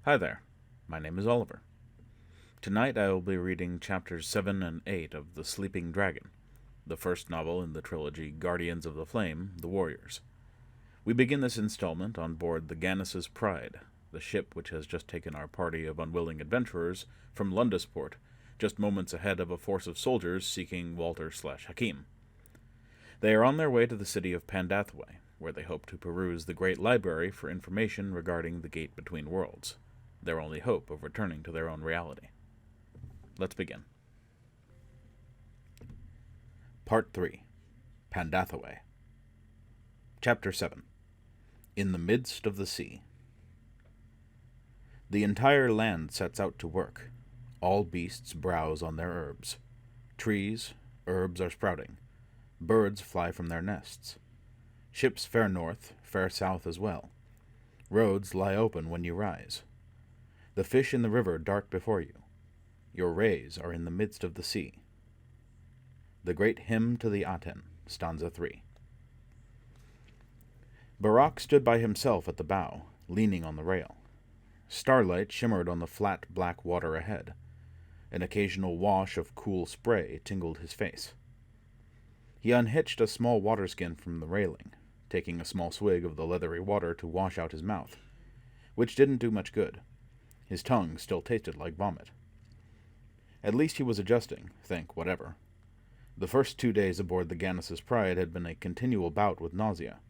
Hi there, my name is Oliver. Tonight I will be reading chapters 7 and 8 of The Sleeping Dragon, the first novel in the trilogy Guardians of the Flame, The Warriors. We begin this installment on board the Gannis's Pride, the ship which has just taken our party of unwilling adventurers from Lundesport, just moments ahead of a force of soldiers seeking Walter/Hakim. They are on their way to the city of Pendathaway, where they hope to peruse the great library for information regarding the Gate Between Worlds, their only hope of returning to their own reality. Let's begin. Part 3. Pendathaway. Chapter 7. In the Midst of the Sea. The entire land sets out to work. All beasts browse on their herbs. Trees, herbs are sprouting. Birds fly from their nests. Ships fare north, fare south as well. Roads lie open when you rise. The fish in the river dart before you. Your rays are in the midst of the sea. The Great Hymn to the Aten, stanza 3. Barak stood by himself at the bow, leaning on the rail. Starlight shimmered on the flat black water ahead. An occasional wash of cool spray tingled his face. He unhitched a small waterskin from the railing, taking a small swig of the leathery water to wash out his mouth, which didn't do much good. His tongue still tasted like vomit. At least he was adjusting, thank whatever. The first 2 days aboard the Gannis's Pride had been a continual bout with nausea.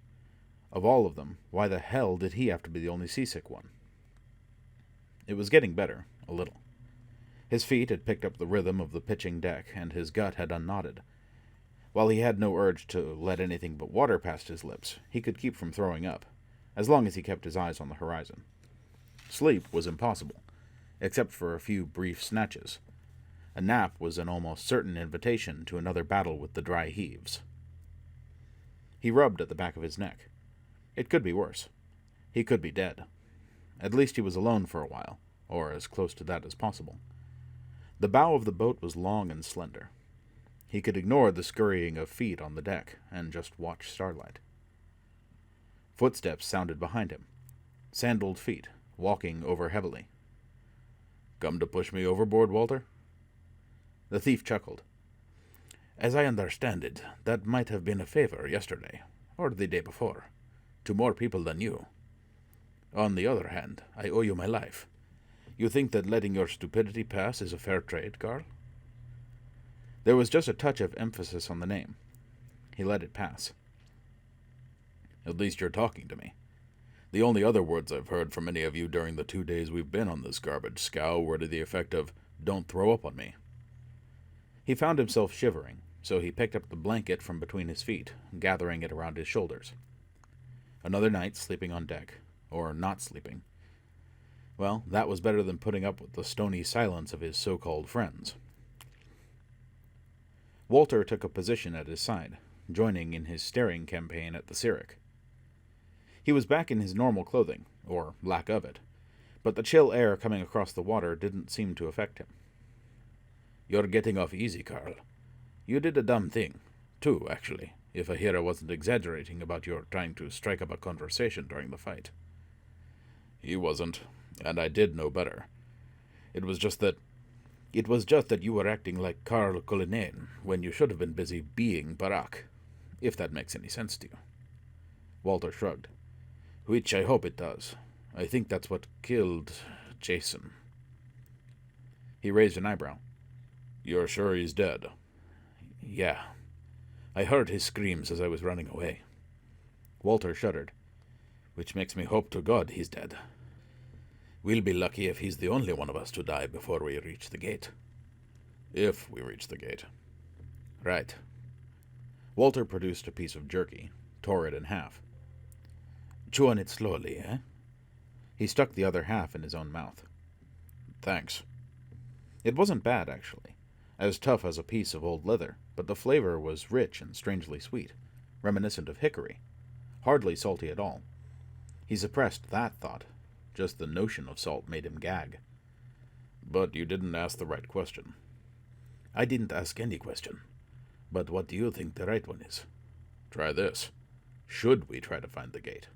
Of all of them, why the hell did he have to be the only seasick one? It was getting better, a little. His feet had picked up the rhythm of the pitching deck, and his gut had unknotted. While he had no urge to let anything but water past his lips, he could keep from throwing up, as long as he kept his eyes on the horizon. Sleep was impossible, except for a few brief snatches. A nap was an almost certain invitation to another battle with the dry heaves. He rubbed at the back of his neck. It could be worse. He could be dead. At least he was alone for a while, or as close to that as possible. The bow of the boat was long and slender. He could ignore the scurrying of feet on the deck and just watch starlight. Footsteps sounded behind him. Sandaled feet, walking over heavily. "Come to push me overboard, Walter?" The thief chuckled. "As I understand it, that might have been a favor yesterday, or the day before, to more people than you. On the other hand, I owe you my life. You think that letting your stupidity pass is a fair trade, Carl?" There was just a touch of emphasis on the name. He let it pass. "At least you're talking to me. The only other words I've heard from any of you during the 2 days we've been on this garbage scow were to the effect of, 'Don't throw up on me.'" He found himself shivering, so he picked up the blanket from between his feet, gathering it around his shoulders. Another night sleeping on deck, or not sleeping. Well, that was better than putting up with the stony silence of his so-called friends. Walter took a position at his side, joining in his staring campaign at the Cyric. He was back in his normal clothing, or lack of it, but the chill air coming across the water didn't seem to affect him. "You're getting off easy, Carl. You did a dumb thing. Two, actually, if Ahira wasn't exaggerating about your trying to strike up a conversation during the fight." "He wasn't, and I did know better. It was just that you were acting like Karl Cullinane when you should have been busy being Barak, if that makes any sense to you." Walter shrugged. "Which I hope it does. I think that's what killed Jason." He raised an eyebrow. "You're sure he's dead?" "Yeah. I heard his screams as I was running away." Walter shuddered. "Which makes me hope to God he's dead. We'll be lucky if he's the only one of us to die before we reach the gate." "If we reach the gate." "Right." Walter produced a piece of jerky, tore it in half. "Chew on it slowly, eh?" He stuck the other half in his own mouth. "Thanks." It wasn't bad, actually. As tough as a piece of old leather, but the flavor was rich and strangely sweet, reminiscent of hickory. Hardly salty at all. He suppressed that thought. Just the notion of salt made him gag. "But you didn't ask the right question." "I didn't ask any question. But what do you think the right one is?" "Try this. Should we try to find the gate?"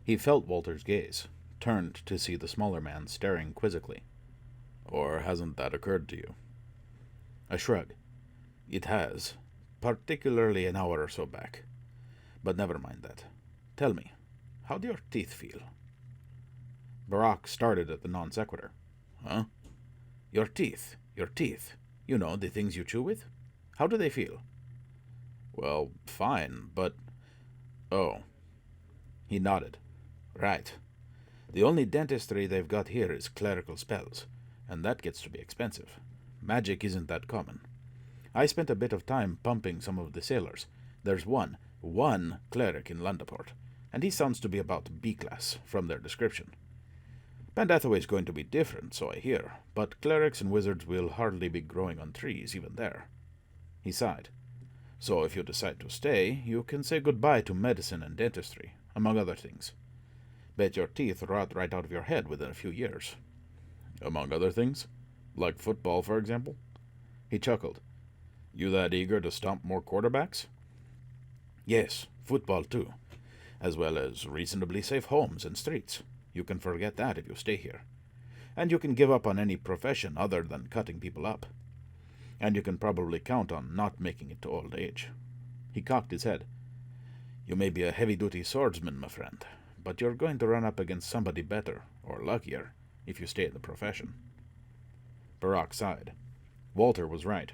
He felt Walter's gaze, turned to see the smaller man staring quizzically. "Or hasn't that occurred to you?" A shrug. "It has, particularly an hour or so back. But never mind that. Tell me, how do your teeth feel?" Barack started at the non sequitur. "Huh? Your teeth. Your teeth. You know, the things you chew with? How do they feel?" "Well, fine, but..." "Oh." He nodded. "Right. The only dentistry they've got here is clerical spells, and that gets to be expensive. Magic isn't that common. I spent a bit of time pumping some of the sailors. There's one cleric in Lundesport, and he sounds to be about B-class, from their description. Pendathaway's going to be different, so I hear, but clerics and wizards will hardly be growing on trees even there." He sighed. "So if you decide to stay, you can say goodbye to medicine and dentistry, among other things. Bet your teeth rot right out of your head within a few years." "Among other things? Like football, for example?" He chuckled. "You that eager to stomp more quarterbacks?" "Yes, football too, as well as reasonably safe homes and streets. You can forget that if you stay here. And you can give up on any profession other than cutting people up. And you can probably count on not making it to old age." He cocked his head. "You may be a heavy-duty swordsman, my friend, but you're going to run up against somebody better, or luckier, if you stay in the profession." Barack sighed. Walter was right.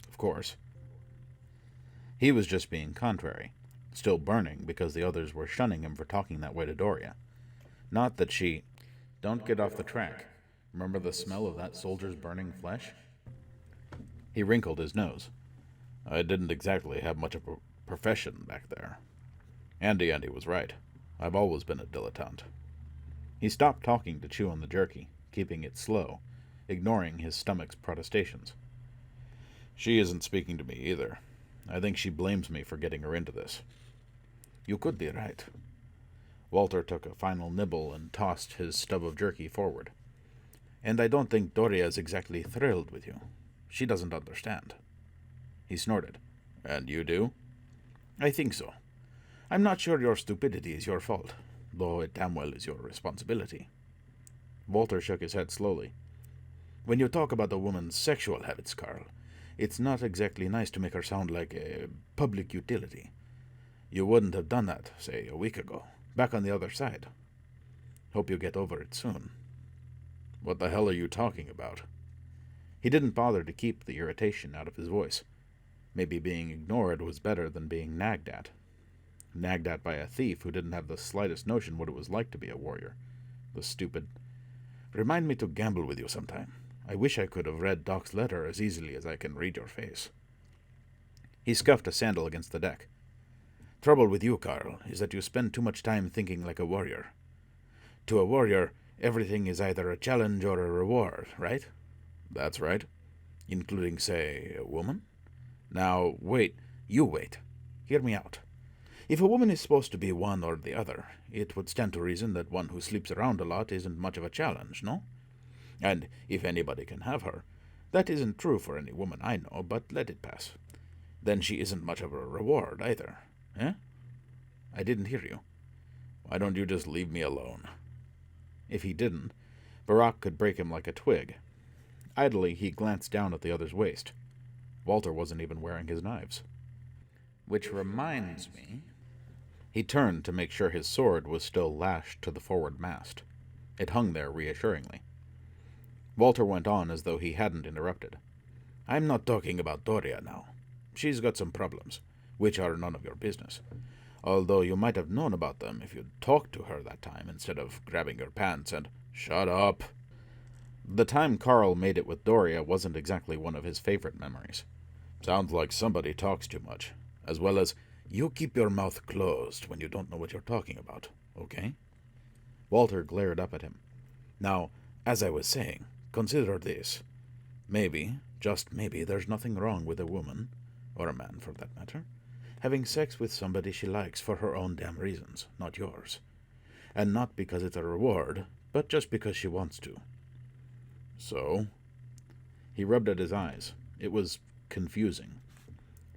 Of course. He was just being contrary, still burning because the others were shunning him for talking that way to Doria. Not that she... "Don't get off the track. Remember the smell of that soldier's burning flesh?" He wrinkled his nose. "I didn't exactly have much of a profession back there. Andy was right. I've always been a dilettante." He stopped talking to chew on the jerky, keeping it slow, ignoring his stomach's protestations. "She isn't speaking to me either. I think she blames me for getting her into this." "You could be right." Walter took a final nibble and tossed his stub of jerky forward. "And I don't think Doria is exactly thrilled with you. She doesn't understand." He snorted. "And you do?" "I think so. I'm not sure your stupidity is your fault, though it damn well is your responsibility." Walter shook his head slowly. "When you talk about a woman's sexual habits, Carl, it's not exactly nice to make her sound like a public utility. You wouldn't have done that, say, a week ago, back on the other side. Hope you get over it soon." "What the hell are you talking about?" He didn't bother to keep the irritation out of his voice. Maybe being ignored was better than being nagged at. Nagged at by a thief who didn't have the slightest notion what it was like to be a warrior. The stupid... "Remind me to gamble with you sometime. I wish I could have read Doc's letter as easily as I can read your face." He scuffed a sandal against the deck. "Trouble with you, Carl, is that you spend too much time thinking like a warrior. To a warrior, everything is either a challenge or a reward, right?" "That's right." "Including, say, a woman? Now, wait. You wait. Hear me out. If a woman is supposed to be one or the other, it would stand to reason that one who sleeps around a lot isn't much of a challenge, no? And if anybody can have her, that isn't true for any woman I know, but let it pass. Then she isn't much of a reward either, eh?" "I didn't hear you." "Why don't you just leave me alone?" If he didn't, Barack could break him like a twig. Idly, he glanced down at the other's waist. Walter wasn't even wearing his knives. "Which reminds me..." He turned to make sure his sword was still lashed to the forward mast. It hung there reassuringly. Walter went on as though he hadn't interrupted. "I'm not talking about Doria now. She's got some problems, which are none of your business. Although you might have known about them if you'd talked to her that time instead of grabbing her pants and..." "Shut up!" The time Carl made it with Doria wasn't exactly one of his favorite memories. "Sounds like somebody talks too much, as well as, you keep your mouth closed when you don't know what you're talking about, okay?" Walter glared up at him. "Now, as I was saying, consider this. Maybe, just maybe, there's nothing wrong with a woman, or a man for that matter, having sex with somebody she likes for her own damn reasons, not yours. And not because it's a reward, but just because she wants to." "So?" He rubbed at his eyes. It was confusing.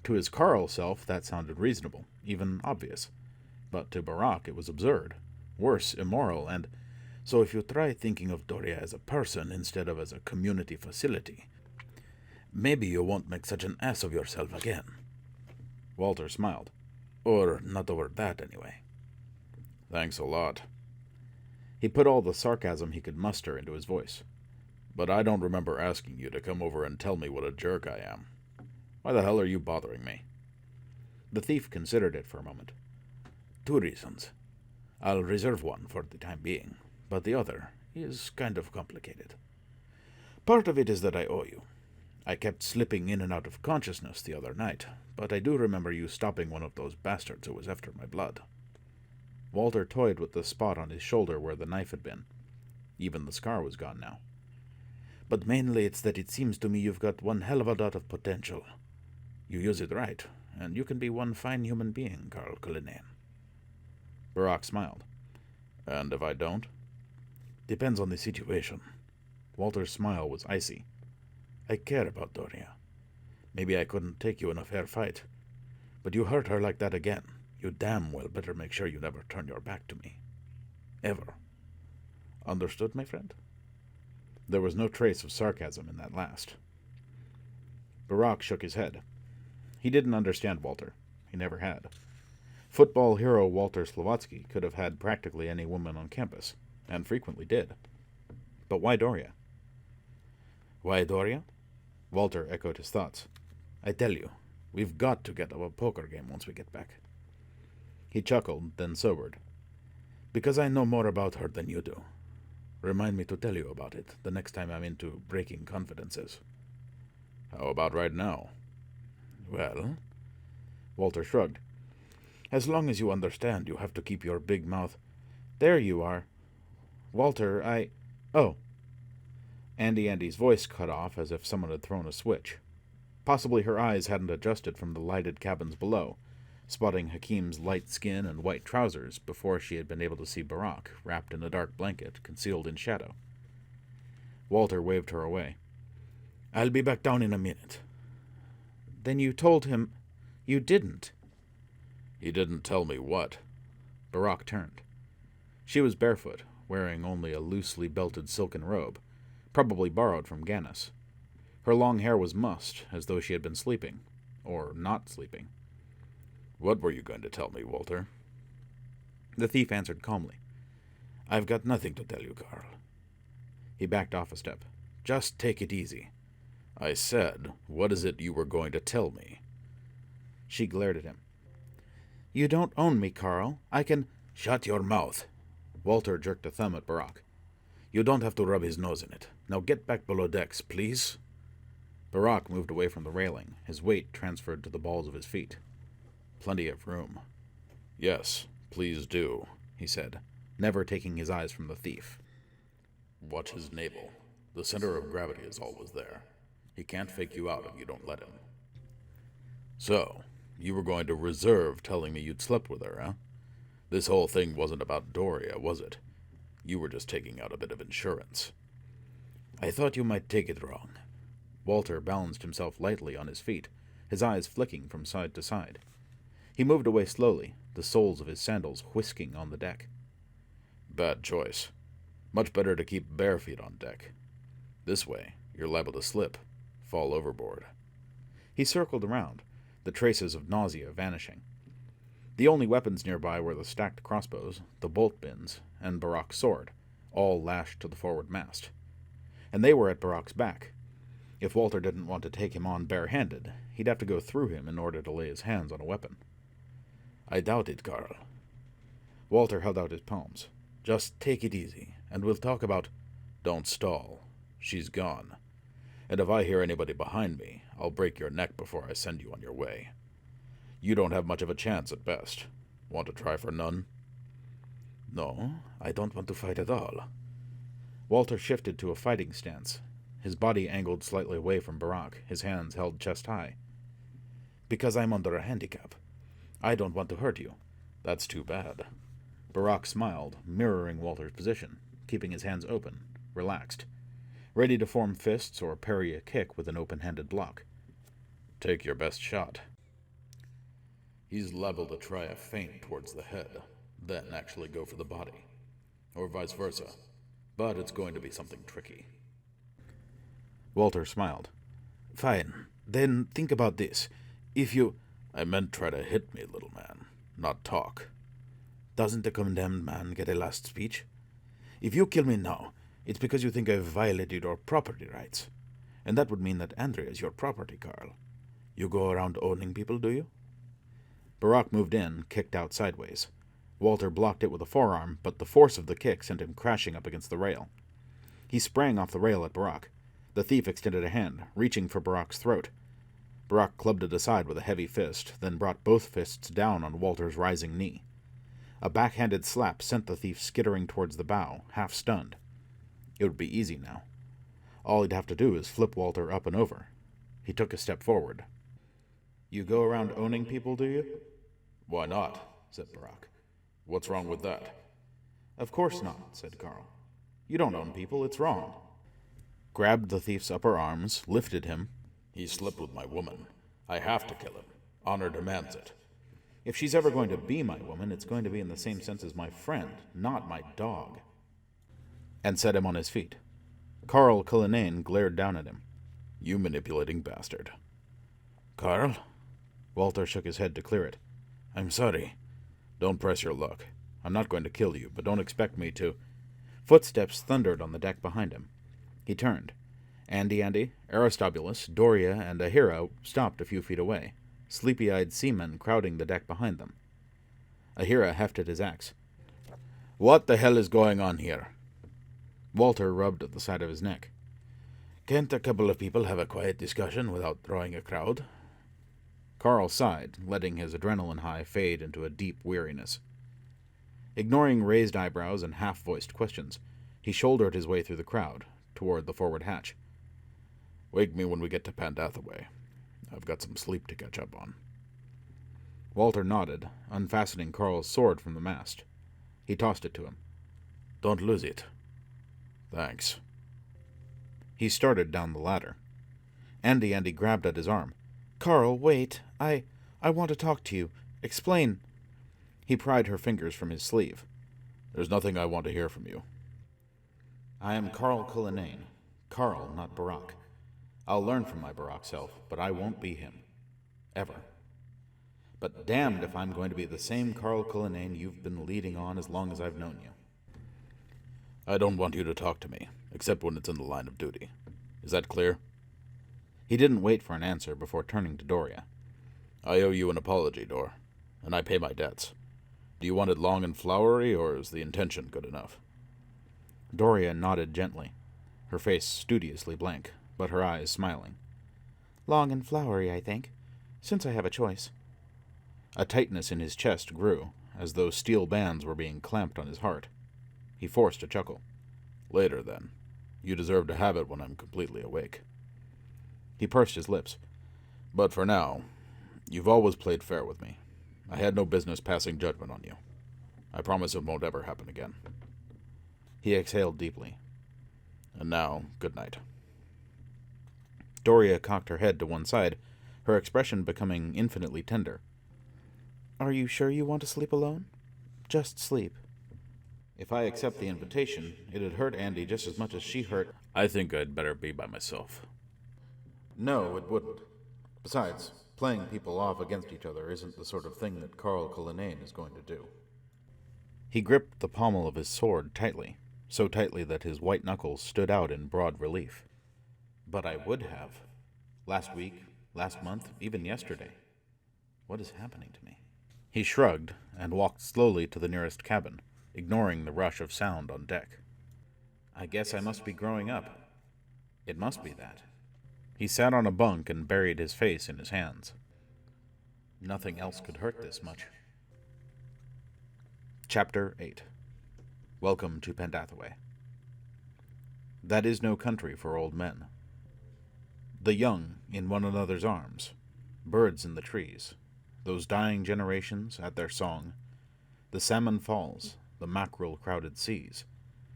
To his Carl self, that sounded reasonable, even obvious. But to Barack, it was absurd. Worse, immoral, and, So if you try thinking of Doria as a person instead of as a community facility, maybe you won't make such an ass of yourself again. Walter smiled. Or not over that, anyway. Thanks a lot. He put all the sarcasm he could muster into his voice. But I don't remember asking you to come over and tell me what a jerk I am. Why the hell are you bothering me? The thief considered it for a moment. 2 reasons. I'll reserve one for the time being, but the other is kind of complicated. Part of it is that I owe you. I kept slipping in and out of consciousness the other night, but I do remember you stopping one of those bastards who was after my blood. Walter toyed with the spot on his shoulder where the knife had been. Even the scar was gone now. But mainly it's that it seems to me you've got one hell of a lot of potential. You use it right, and you can be one fine human being, Carl Cullinane. Barak smiled. And if I don't? Depends on the situation. Walter's smile was icy. I care about Doria. Maybe I couldn't take you in a fair fight. But you hurt her like that again. You damn well better make sure you never turn your back to me. Ever. Understood, my friend? There was no trace of sarcasm in that last. Barak shook his head. He didn't understand Walter. He never had. Football hero Walter Slovatsky could have had practically any woman on campus, and frequently did. But why Doria? Why Doria? Walter echoed his thoughts. I tell you, we've got to get to a poker game once we get back. He chuckled, then sobered. Because I know more about her than you do. Remind me to tell you about it the next time I'm into breaking confidences. How about right now? Well, Walter shrugged. As long as you understand you have to keep your big mouth. There you are. Walter, Oh. Andy's voice cut off as if someone had thrown a switch. Possibly her eyes hadn't adjusted from the lighted cabins below, spotting Hakim's light skin and white trousers before she had been able to see Barak, wrapped in a dark blanket, concealed in shadow. Walter waved her away. I'll be back down in a minute. Then you told him you didn't. He didn't tell me what. Barak turned. She was barefoot, wearing only a loosely belted silken robe, probably borrowed from Gannis. Her long hair was mussed, as though she had been sleeping, or not sleeping. What were you going to tell me, Walter? The thief answered calmly. I've got nothing to tell you, Carl. He backed off a step. Just take it easy. I said, what is it you were going to tell me? She glared at him. You don't own me, Carl. I can... Shut your mouth. Walter jerked a thumb at Barak. You don't have to rub his nose in it. Now get back below decks, please. Barak moved away from the railing, his weight transferred to the balls of his feet. Plenty of room. Yes, please do, he said, never taking his eyes from the thief. Watch his navel. The center of gravity is always there. He can't fake you out if you don't let him. So, you were going to reserve telling me you'd slept with her, huh? This whole thing wasn't about Doria, was it? You were just taking out a bit of insurance. I thought you might take it wrong. Walter balanced himself lightly on his feet, his eyes flicking from side to side. He moved away slowly, the soles of his sandals whisking on the deck. Bad choice. Much better to keep bare feet on deck. This way, you're liable to slip, fall overboard. He circled around, the traces of nausea vanishing. The only weapons nearby were the stacked crossbows, the bolt bins, and Barak's sword, all lashed to the forward mast. And they were at Barak's back. If Walter didn't want to take him on bare-handed, he'd have to go through him in order to lay his hands on a weapon. I doubt it, Carl. Walter held out his palms. Just take it easy, and we'll talk about... Don't stall. She's gone. And if I hear anybody behind me, I'll break your neck before I send you on your way. You don't have much of a chance at best. Want to try for none? No, I don't want to fight at all. Walter shifted to a fighting stance, his body angled slightly away from Barak, his hands held chest high. Because I'm under a handicap. I don't want to hurt you. That's too bad. Barak smiled, mirroring Walter's position, keeping his hands open, relaxed, ready to form fists or parry a kick with an open-handed block. Take your best shot. He's liable to try a feint towards the head, then actually go for the body. Or vice versa. But it's going to be something tricky. Walter smiled. Fine. Then think about this. If you... I meant try to hit me, little man, not talk. Doesn't the condemned man get a last speech? If you kill me now, it's because you think I've violated your property rights. And that would mean that Andrea is your property, Carl. You go around owning people, do you? Barack moved in, kicked out sideways. Walter blocked it with a forearm, but the force of the kick sent him crashing up against the rail. He sprang off the rail at Barack. The thief extended a hand, reaching for Barack's throat. Barack clubbed it aside with a heavy fist, then brought both fists down on Walter's rising knee. A backhanded slap sent the thief skittering towards the bow, half stunned. It would be easy now. All he'd have to do is flip Walter up and over. He took a step forward. You go around owning people, do you? Why not? Said Barack. What's wrong with that? Of course not, said Carl. You don't own people, it's wrong. Grabbed the thief's upper arms, lifted him. He slept with my woman. I have to kill him. Honor demands it. If she's ever going to be my woman, it's going to be in the same sense as my friend, not my dog. And set him on his feet. Carl Cullinane glared down at him. You manipulating bastard. Carl? Walter shook his head to clear it. I'm sorry. Don't press your luck. I'm not going to kill you, but don't expect me to. Footsteps thundered on the deck behind him. He turned. Andy, Aristobulus, Doria, and Ahira stopped a few feet away, sleepy-eyed seamen crowding the deck behind them. Ahira hefted his axe. What the hell is going on here? Walter rubbed at the side of his neck. Can't a couple of people have a quiet discussion without drawing a crowd? Carl sighed, letting his adrenaline high fade into a deep weariness. Ignoring raised eyebrows and half-voiced questions, he shouldered his way through the crowd, toward the forward hatch. Wake me when we get to Pendathaway. I've got some sleep to catch up on. Walter nodded, unfastening Carl's sword from the mast. He tossed it to him. Don't lose it. Thanks. He started down the ladder. Andy grabbed at his arm. Carl, wait. I want to talk to you. Explain. He pried her fingers from his sleeve. There's nothing I want to hear from you. I am Carl Cullinane. Carl, not Barack. I'll learn from my Barack self, but I won't be him. Ever. But damned if I'm going to be the same Carl Cullinane you've been leading on as long as I've known you. I don't want you to talk to me, except when it's in the line of duty. Is that clear? He didn't wait for an answer before turning to Doria. I owe you an apology, Dor, and I pay my debts. Do you want it long and flowery, or is the intention good enough? Doria nodded gently, her face studiously blank, but her eyes smiling. Long and flowery, I think, since I have a choice. A tightness in his chest grew, as though steel bands were being clamped on his heart. He forced a chuckle. Later, then. You deserve to have it when I'm completely awake. He pursed his lips. But for now, you've always played fair with me. I had no business passing judgment on you. I promise it won't ever happen again. He exhaled deeply. And now, good night. Doria cocked her head to one side, her expression becoming infinitely tender. Are you sure you want to sleep alone? Just sleep. If I accept the invitation, it'd hurt Andy just as much as she hurt. I think I'd better be by myself. No, it wouldn't. Besides, playing people off against each other isn't the sort of thing that Carl Cullinane is going to do. He gripped the pommel of his sword tightly, so tightly that his white knuckles stood out in broad relief. But I would have. Last week, last month, even yesterday. What is happening to me? He shrugged and walked slowly to the nearest cabin, ignoring the rush of sound on deck. I guess I must be growing up. It must be that. He sat on a bunk and buried his face in his hands. Nothing else could hurt this much. Chapter 8. Welcome to Pendathaway. That is no country for old men. The young in one another's arms, birds in the trees, those dying generations at their song, the salmon falls, the mackerel-crowded seas,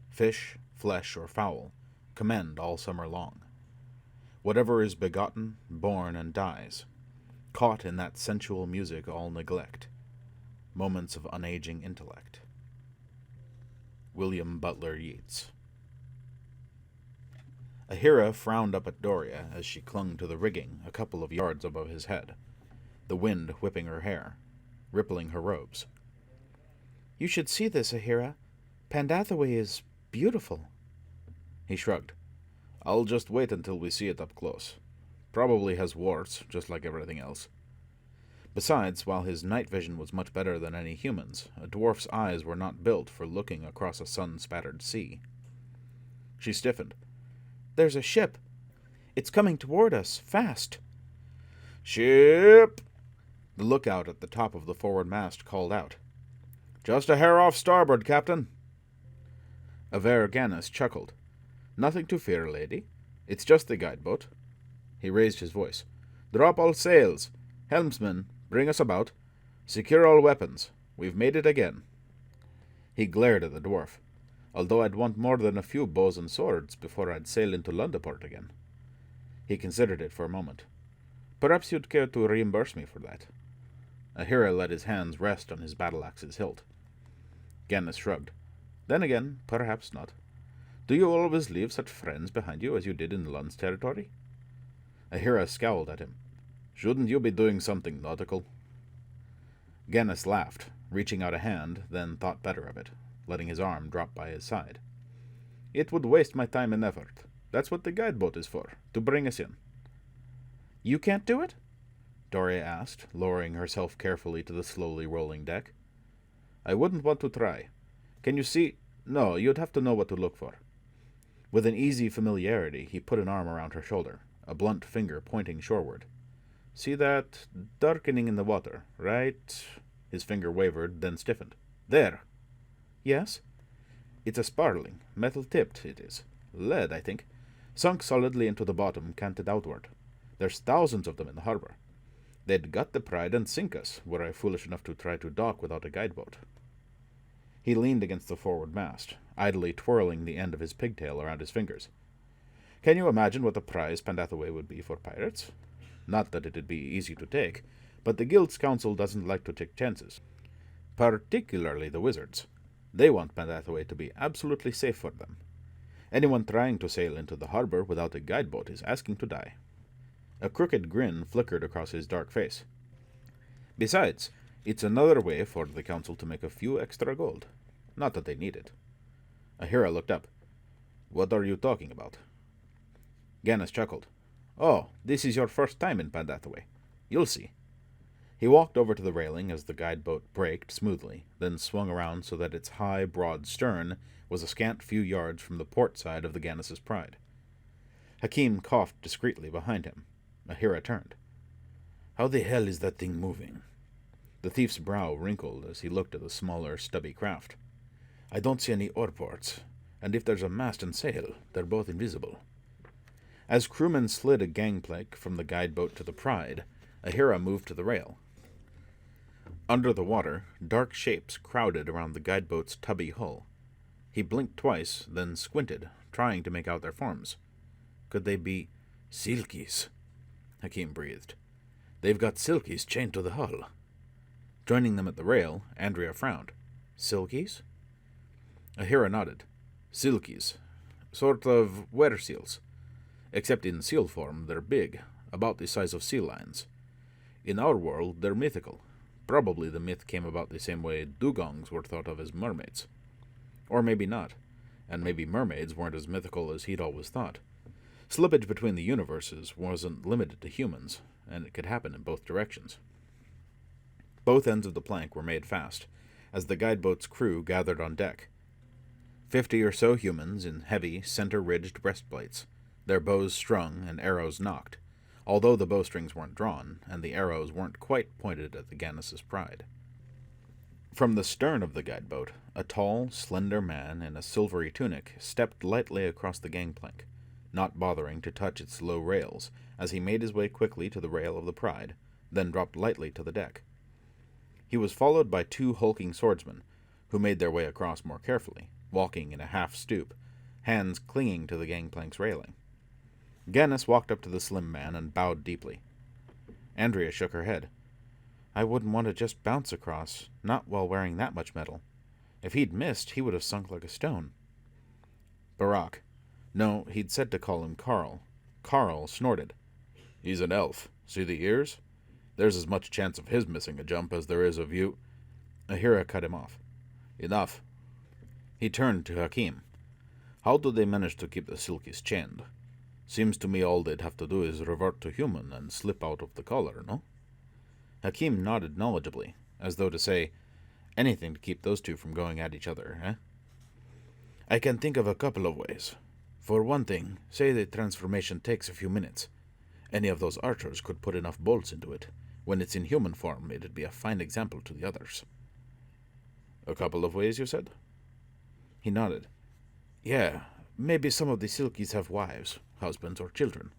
fish, flesh, or fowl, commend all summer long. Whatever is begotten, born, and dies, caught in that sensual music all neglect, moments of unaging intellect. William Butler Yeats. Ahira frowned up at Doria as she clung to the rigging a couple of yards above his head, the wind whipping her hair, rippling her robes. You should see this, Ahira. Pendathaway is beautiful. He shrugged. I'll just wait until we see it up close. Probably has warts, just like everything else. Besides, while his night vision was much better than any human's, a dwarf's eyes were not built for looking across a sun-spattered sea. She stiffened. There's a ship. It's coming toward us, fast. Ship! The lookout at the top of the forward mast called out. Just a hair off starboard, Captain. Aver Gannis chuckled. Nothing to fear, lady. It's just the guideboat. He raised his voice. Drop all sails. Helmsman, bring us about. Secure all weapons. We've made it again. He glared at the dwarf. Although I'd want more than a few bows and swords before I'd sail into Lundesport again. He considered it for a moment. Perhaps you'd care to reimburse me for that. Ahira let his hands rest on his battle-axe's hilt. Gannis shrugged. Then again, perhaps not. Do you always leave such friends behind you as you did in Lund's territory? Ahira scowled at him. Shouldn't you be doing something nautical? Gannis laughed, reaching out a hand, then thought better of it, letting his arm drop by his side. It would waste my time and effort. That's what the guideboat is for, to bring us in. You can't do it? Doria asked, lowering herself carefully to the slowly rolling deck. I wouldn't want to try. Can you see? No, you'd have to know what to look for. With an easy familiarity, he put an arm around her shoulder, a blunt finger pointing shoreward. See that darkening in the water, right? His finger wavered, then stiffened. There. Yes? It's a sparling, metal-tipped, it is. Lead, I think. Sunk solidly into the bottom, canted outward. There's thousands of them in the harbor. They'd gut the Pride and sink us, were I foolish enough to try to dock without a guideboat. He leaned against the forward mast, idly twirling the end of his pigtail around his fingers. Can you imagine what a prize Pendathaway would be for pirates? Not that it'd be easy to take, but the Guild's council doesn't like to take chances. Particularly the wizards. They want Pendathaway to be absolutely safe for them. Anyone trying to sail into the harbor without a guideboat is asking to die. A crooked grin flickered across his dark face. Besides, it's another way for the council to make a few extra gold. Not that they need it. Ahira looked up. What are you talking about? Gannis chuckled. Oh, this is your first time in Pendathaway. You'll see. He walked over to the railing as the guideboat braked smoothly, then swung around so that its high, broad stern was a scant few yards from the port side of the Gannis's Pride. Hakim coughed discreetly behind him. Ahira turned. How the hell is that thing moving? The thief's brow wrinkled as he looked at the smaller, stubby craft. I don't see any oarports, and if there's a mast and sail, they're both invisible. As crewmen slid a gangplank from the guideboat to the Pride, Ahira moved to the rail. Under the water, dark shapes crowded around the guideboat's tubby hull. He blinked twice, then squinted, trying to make out their forms. Could they be Silkies? Hakim breathed. They've got Silkies chained to the hull. Joining them at the rail, Andrea frowned. Silkies? Ahira nodded. Silkies. Sort of were-seals. Except in seal form, they're big, about the size of sea lions. In our world, they're mythical. Probably the myth came about the same way dugongs were thought of as mermaids. Or maybe not, and maybe mermaids weren't as mythical as he'd always thought. Slippage between the universes wasn't limited to humans, and it could happen in both directions. Both ends of the plank were made fast, as the guideboat's crew gathered on deck. 50 or so humans in heavy, center-ridged breastplates, their bows strung and arrows nocked, although the bowstrings weren't drawn, and the arrows weren't quite pointed at the Gannis's Pride. From the stern of the guideboat, a tall, slender man in a silvery tunic stepped lightly across the gangplank, not bothering to touch its low rails, as he made his way quickly to the rail of the Pride, then dropped lightly to the deck. He was followed by 2 hulking swordsmen, who made their way across more carefully, walking in a half-stoop, hands clinging to the gangplank's railing. Gannis walked up to the slim man and bowed deeply. Andrea shook her head. I wouldn't want to just bounce across, not while wearing that much metal. If he'd missed, he would have sunk like a stone. Barak, No, he'd said to call him Carl. Carl snorted. He's an elf. See the ears? There's as much chance of his missing a jump as there is of you. Ahira cut him off. Enough. He turned to Hakim. How do they manage to keep the Silkies chained? Seems to me all they'd have to do is revert to human and slip out of the collar, no? Hakim nodded knowledgeably, as though to say, anything to keep those two from going at each other, eh? I can think of a couple of ways. For one thing, say the transformation takes a few minutes. Any of those archers could put enough bolts into it. When it's in human form, it'd be a fine example to the others. A couple of ways, you said? He nodded. Yeah, maybe some of the Silkies have wives, husbands, or children.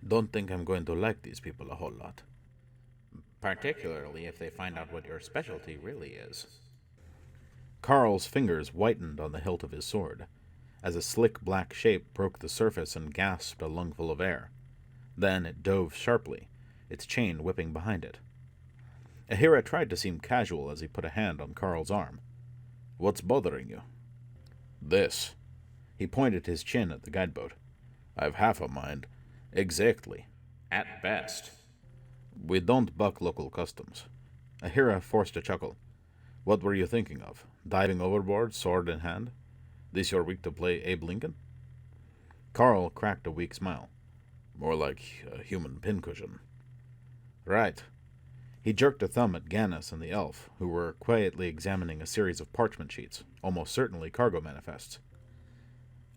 Don't think I'm going to like these people a whole lot. Particularly if they find out what your specialty really is. Carl's fingers whitened on the hilt of his sword, as a slick black shape broke the surface and gasped a lungful of air. Then it dove sharply, its chain whipping behind it. Ahira tried to seem casual as he put a hand on Carl's arm. What's bothering you? This. He pointed his chin at the guideboat. I've half a mind. Exactly. At best. We don't buck local customs. Ahira forced a chuckle. What were you thinking of? Diving overboard, sword in hand? This your week to play Abe Lincoln? Carl cracked a weak smile. More like a human pincushion. Right. He jerked a thumb at Gannis and the elf, who were quietly examining a series of parchment sheets, almost certainly cargo manifests.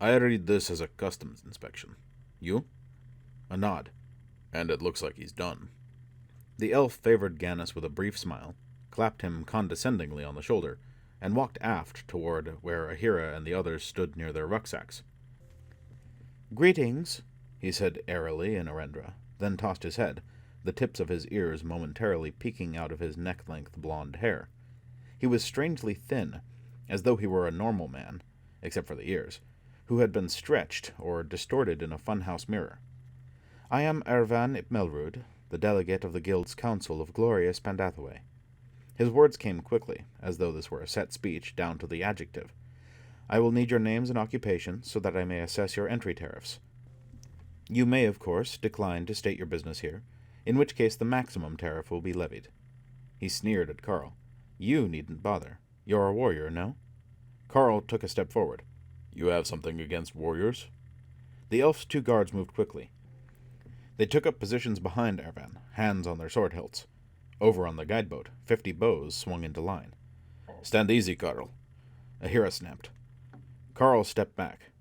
I read this as a customs inspection. You? A nod. And it looks like he's done. The elf favored Gannis with a brief smile, clapped him condescendingly on the shoulder, and walked aft toward where Ahira and the others stood near their rucksacks. Greetings, he said airily in Arendra, then tossed his head, the tips of his ears momentarily peeking out of his neck-length blonde hair. He was strangely thin, as though he were a normal man, except for the ears, who had been stretched or distorted in a funhouse mirror. I am Ervan Ipmelrud, the delegate of the Guild's Council of Glorious Pendathaway. His words came quickly, as though this were a set speech down to the adjective. I will need your names and occupations so that I may assess your entry tariffs. You may, of course, decline to state your business here, in which case the maximum tariff will be levied. He sneered at Carl. You needn't bother. You're a warrior, no? Carl took a step forward. You have something against warriors? The elf's two guards moved quickly. They took up positions behind Ervan, hands on their sword hilts. Over on the guideboat, 50 bows swung into line. Stand easy, Carl. Ahira snapped. Carl stepped back.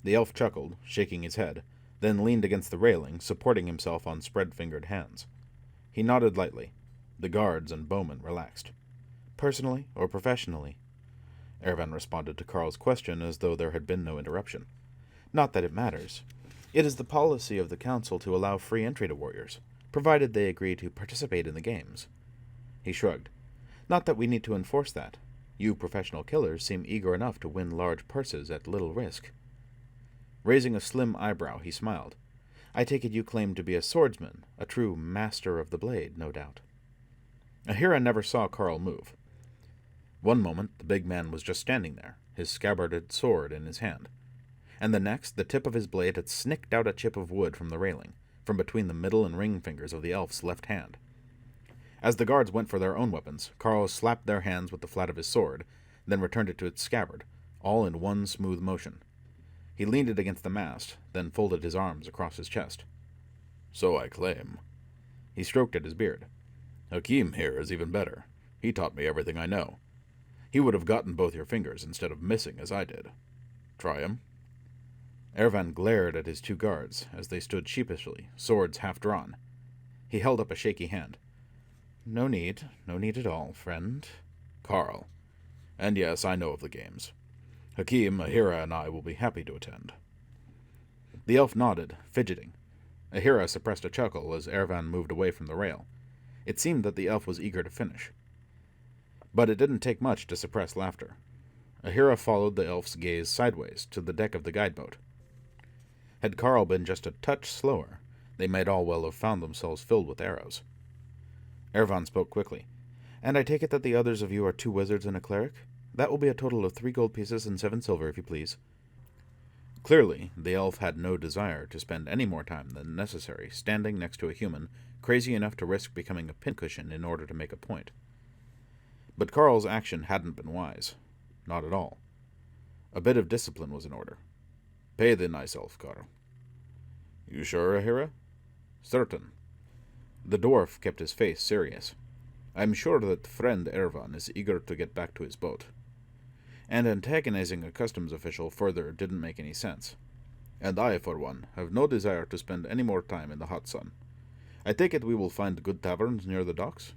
The elf chuckled, shaking his head, then leaned against the railing, supporting himself on spread-fingered hands. He nodded lightly. The guards and bowmen relaxed. Personally or professionally? Ervan responded to Carl's question as though there had been no interruption. Not that it matters. It is the policy of the Council to allow free entry to warriors, provided they agree to participate in the games. He shrugged. Not that we need to enforce that. You professional killers seem eager enough to win large purses at little risk. Raising a slim eyebrow, he smiled. I take it you claim to be a swordsman, a true master of the blade, no doubt. Ahira never saw Carl move. One moment, the big man was just standing there, his scabbarded sword in his hand. And the next, the tip of his blade had snicked out a chip of wood from the railing, from between the middle and ring fingers of the elf's left hand. As the guards went for their own weapons, Carl slapped their hands with the flat of his sword, then returned it to its scabbard, all in one smooth motion. He leaned it against the mast, then folded his arms across his chest. So I claim. He stroked at his beard. Hakim here is even better. He taught me everything I know. He would have gotten both your fingers instead of missing as I did. Try him. Ervan glared at his two guards as they stood sheepishly, swords half drawn. He held up a shaky hand. No need at all, friend. Carl. And yes, I know of the games. Hakim, Ahira, and I will be happy to attend. The elf nodded, fidgeting. Ahira suppressed a chuckle as Ervan moved away from the rail. It seemed that the elf was eager to finish. But it didn't take much to suppress laughter. Ahira followed the elf's gaze sideways to the deck of the guideboat. Had Carl been just a touch slower, they might all well have found themselves filled with arrows. Ervan spoke quickly. And I take it that the others of you are 2 wizards and a cleric? That will be a total of 3 gold pieces and 7 silver, if you please. Clearly, the elf had no desire to spend any more time than necessary standing next to a human crazy enough to risk becoming a pincushion in order to make a point. But Carl's action hadn't been wise. Not at all. A bit of discipline was in order. Pay the nice elf, Carl. You sure, Ahira? Certain. The dwarf kept his face serious. I'm sure that friend Ervan is eager to get back to his boat. And antagonizing a customs official further didn't make any sense. And I, for one, have no desire to spend any more time in the hot sun. I take it we will find good taverns near the docks?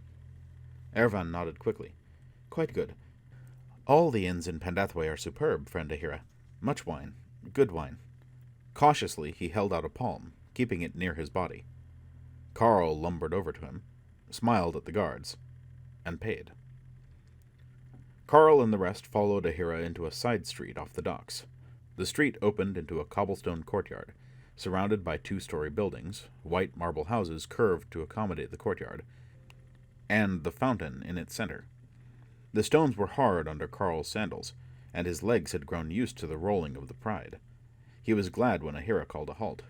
Ervan nodded quickly. Quite good. All the inns in Pendathaway are superb, friend Ahira. Much wine. Good wine. Cautiously, he held out a palm, keeping it near his body. Carl lumbered over to him, smiled at the guards, and paid. Carl and the rest followed Ahira into a side street off the docks. The street opened into a cobblestone courtyard, surrounded by 2-story buildings, white marble houses curved to accommodate the courtyard, and the fountain in its center. The stones were hard under Carl's sandals, and his legs had grown used to the rolling of the pride. He was glad when Ahira called a halt.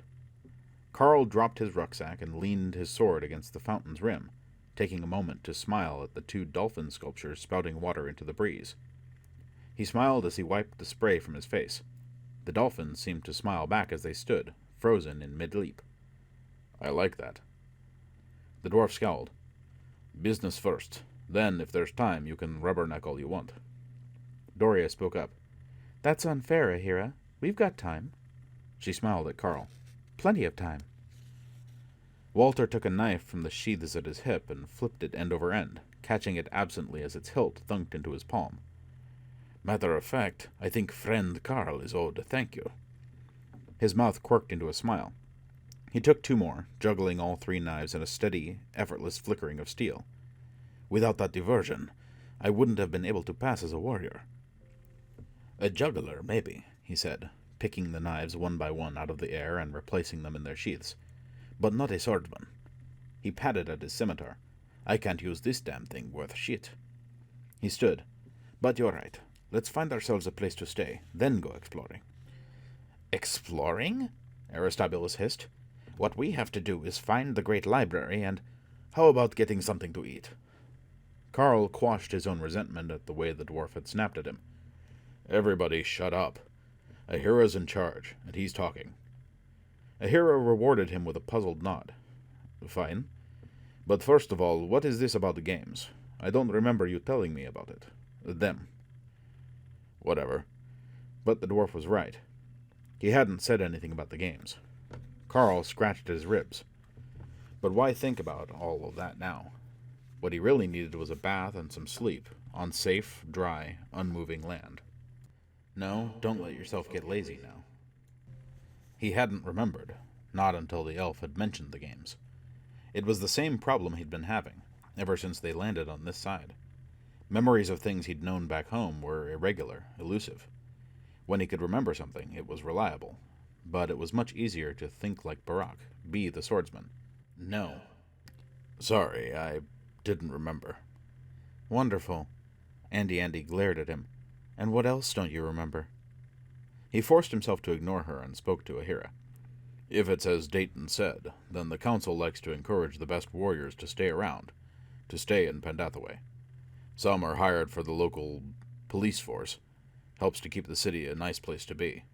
Carl dropped his rucksack and leaned his sword against the fountain's rim, taking a moment to smile at the 2 dolphin sculptures spouting water into the breeze. He smiled as he wiped the spray from his face. The dolphins seemed to smile back as they stood, frozen in mid-leap. I like that. The dwarf scowled. Business first. Then, if there's time, you can rubberneck all you want. Doria spoke up. That's unfair, Ahira. We've got time. She smiled at Carl. Plenty of time. Walter took a knife from the sheaths at his hip and flipped it end over end, catching it absently as its hilt thunked into his palm. Matter of fact, I think friend Carl is owed a thank you. His mouth quirked into a smile. He took 2 more, juggling all 3 knives in a steady, effortless flickering of steel. Without that diversion, I wouldn't have been able to pass as a warrior. A juggler, maybe, he said, picking the knives one by one out of the air and replacing them in their sheaths. But not a swordsman. He patted at his scimitar. I can't use this damn thing worth shit. He stood. But you're right. Let's find ourselves a place to stay, then go exploring. Exploring? Aristobulus hissed. What we have to do is find the great library and... How about getting something to eat? Carl quashed his own resentment at the way the dwarf had snapped at him. Everybody shut up. Ahira's in charge, and he's talking. Ahira rewarded him with a puzzled nod. Fine. But first of all, what is this about the games? I don't remember you telling me about it. Them. Whatever. But the dwarf was right. He hadn't said anything about the games. Carl scratched at his ribs. But why think about all of that now? What he really needed was a bath and some sleep, on safe, dry, unmoving land. No, don't let yourself get lazy now. He hadn't remembered, not until the elf had mentioned the games. It was the same problem he'd been having, ever since they landed on this side. Memories of things he'd known back home were irregular, elusive. When he could remember something, it was reliable. But it was much easier to think like Barak, be the swordsman. No. Sorry, I didn't remember. Wonderful. Andy glared at him. And what else don't you remember? He forced himself to ignore her and spoke to Ahira. If it's as Dayton said, then the council likes to encourage the best warriors to stay around, to stay in Pendathaway. Some are hired for the local police force. Helps to keep the city a nice place to be.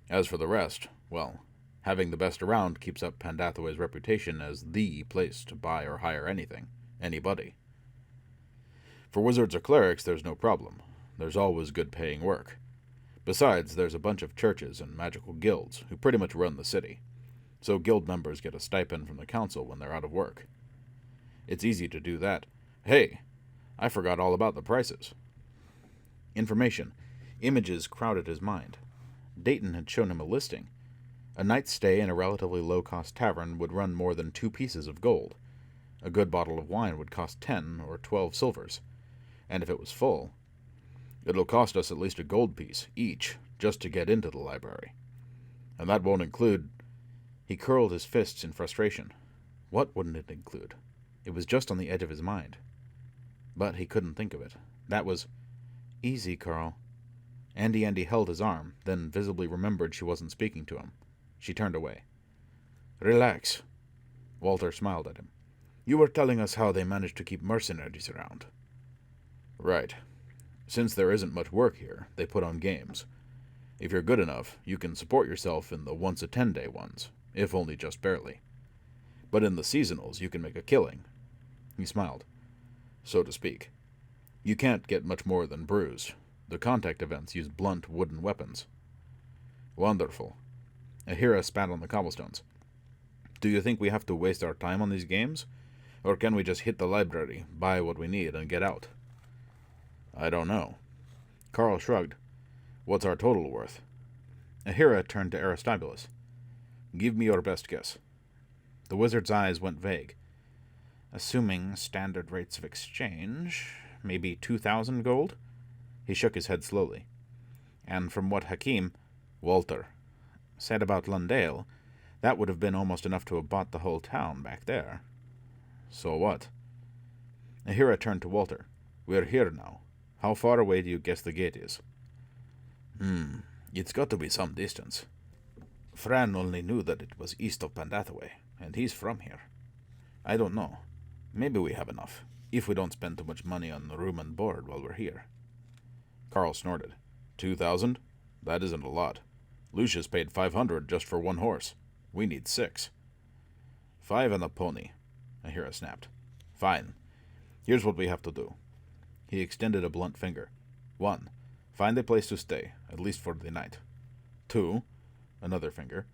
As for the rest, well, having the best around keeps up Pendathaway's reputation as the place to buy or hire anything, anybody. For wizards or clerics, there's no problem. There's always good paying work. Besides, there's a bunch of churches and magical guilds who pretty much run the city, so guild members get a stipend from the council when they're out of work. It's easy to do that. Hey, I forgot all about the prices. Information, images crowded his mind. Dayton had shown him a listing. A night's stay in a relatively low-cost tavern would run more than 2 pieces of gold. A good bottle of wine would cost 10 or 12 silvers. And if it was full, it'll cost us at least a gold piece, each, just to get into the library. And that won't include... He curled his fists in frustration. What wouldn't it include? It was just on the edge of his mind. But he couldn't think of it. That was... Easy, Carl. Andy held his arm, then visibly remembered she wasn't speaking to him. She turned away. Relax. Walter smiled at him. You were telling us how they managed to keep mercenaries around. Right. Since there isn't much work here, they put on games. If you're good enough, you can support yourself in the once-a-10-day ones, if only just barely. But in the seasonals, you can make a killing. He smiled. So to speak. You can't get much more than bruise. The contact events use blunt wooden weapons. Wonderful. Ahira spat on the cobblestones. Do you think we have to waste our time on these games? Or can we just hit the library, buy what we need, and get out? I don't know. Carl shrugged. What's our total worth? Ahira turned to Aristobulus. Give me your best guess. The wizard's eyes went vague. Assuming standard rates of exchange, maybe 2,000 gold? He shook his head slowly. And from what Walter, said about Lundale, that would have been almost enough to have bought the whole town back there. So what? Ahira turned to Walter. We're here now. How far away do you guess the gate is? It's got to be some distance. Fran only knew that it was east of Pendathaway, and he's from here. I don't know. Maybe we have enough, if we don't spend too much money on room and board while we're here. Carl snorted. 2,000? That isn't a lot. Lucius paid 500 just for one horse. We need 6. 5 and a pony, Ahira snapped. Fine. Here's what we have to do. He extended a blunt finger. 1. Find a place to stay, at least for the night. 2. Another finger.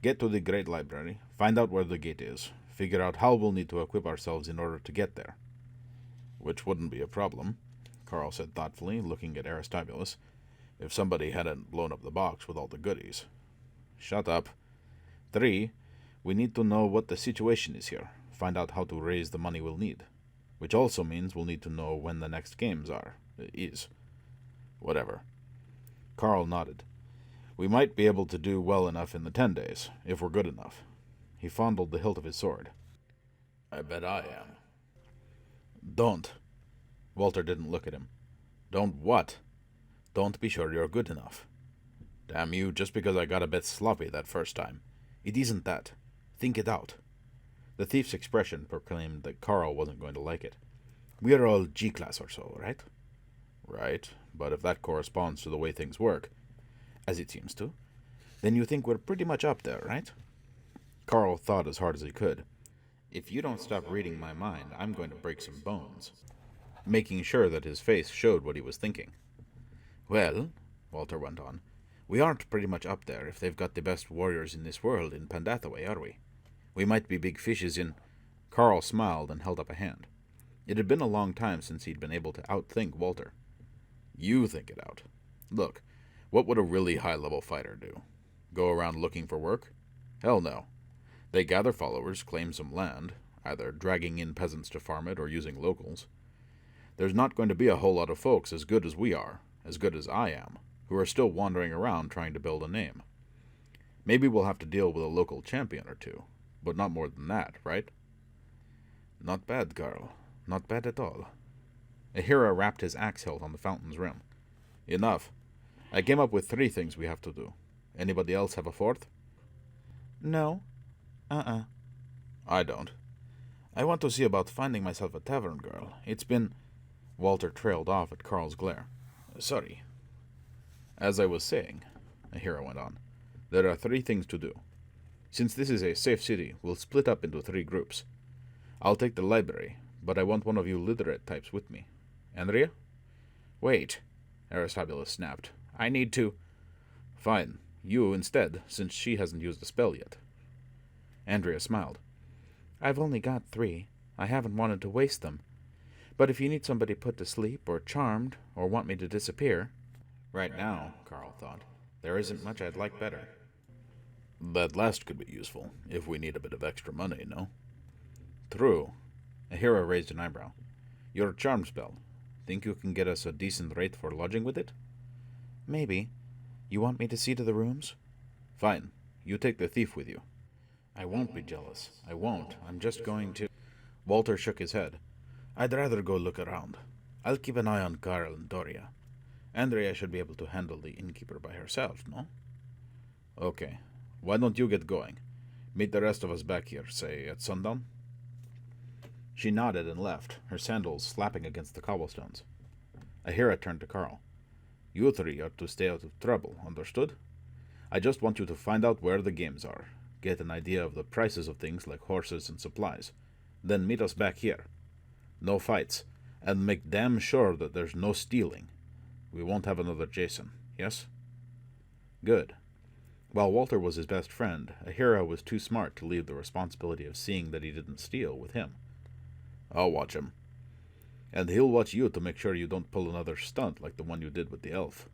Get to the Great Library, find out where the gate is, figure out how we'll need to equip ourselves in order to get there. Which wouldn't be a problem, Carl said thoughtfully, looking at Aristobulus, if somebody hadn't blown up the box with all the goodies. Shut up. 3. We need to know what the situation is here, find out how to raise the money we'll need. Which also means we'll need to know when the next games is. Whatever. Carl nodded. We might be able to do well enough in the 10 days, if we're good enough. He fondled the hilt of his sword. I bet I am. Don't. Walter didn't look at him. Don't what? Don't be sure you're good enough. Damn you, just because I got a bit sloppy that first time. It isn't that. Think it out. The thief's expression proclaimed that Carl wasn't going to like it. We're all G-class or so, right? Right, but if that corresponds to the way things work, as it seems to, then you think we're pretty much up there, right? Carl thought as hard as he could. If you don't stop reading my mind, I'm going to break some bones. Making sure that his face showed what he was thinking. Well, Walter went on, we aren't pretty much up there if they've got the best warriors in this world in Pendathaway, are we? We might be big fishes in... Carl smiled and held up a hand. It had been a long time since he'd been able to outthink Walter. You think it out. Look, what would a really high-level fighter do? Go around looking for work? Hell no. They gather followers, claim some land, either dragging in peasants to farm it or using locals. There's not going to be a whole lot of folks as good as we are, as good as I am, who are still wandering around trying to build a name. Maybe we'll have to deal with a local champion or two, but not more than that, right? Not bad, Carl. Not bad at all. Ahira rapped his axe hilt on the fountain's rim. Enough. I came up with 3 things we have to do. Anybody else have a 4th? No. I don't. I want to see about finding myself a tavern girl. It's been... Walter trailed off at Carl's glare. Sorry. As I was saying, Ahira went on, there are 3 things to do. Since this is a safe city, we'll split up into 3 groups. I'll take the library, but I want one of you literate types with me. Andrea? Wait, Aristobulus snapped. I need to... Fine, you instead, since she hasn't used a spell yet. Andrea smiled. I've only got 3. I haven't wanted to waste them. But if you need somebody put to sleep, or charmed, or want me to disappear... Right now, Carl thought, there isn't much I'd like better. That last could be useful, if we need a bit of extra money, no? True. Ahira raised an eyebrow. Your charm spell. Think you can get us a decent rate for lodging with it? Maybe. You want me to see to the rooms? Fine. You take the thief with you. I won't be jealous. I won't. I'm just going to... Walter shook his head. I'd rather go look around. I'll keep an eye on Carl and Doria. Andrea should be able to handle the innkeeper by herself, no? Okay. Why don't you get going? Meet the rest of us back here, say, at sundown? She nodded and left, her sandals slapping against the cobblestones. Ahira turned to Carl. You three are to stay out of trouble, understood? I just want you to find out where the games are, get an idea of the prices of things like horses and supplies, then meet us back here. No fights, and make damn sure that there's no stealing. We won't have another Jason, yes? Good. While Walter was his best friend, Ahira was too smart to leave the responsibility of seeing that he didn't steal with him. I'll watch him. And he'll watch you to make sure you don't pull another stunt like the one you did with the elf.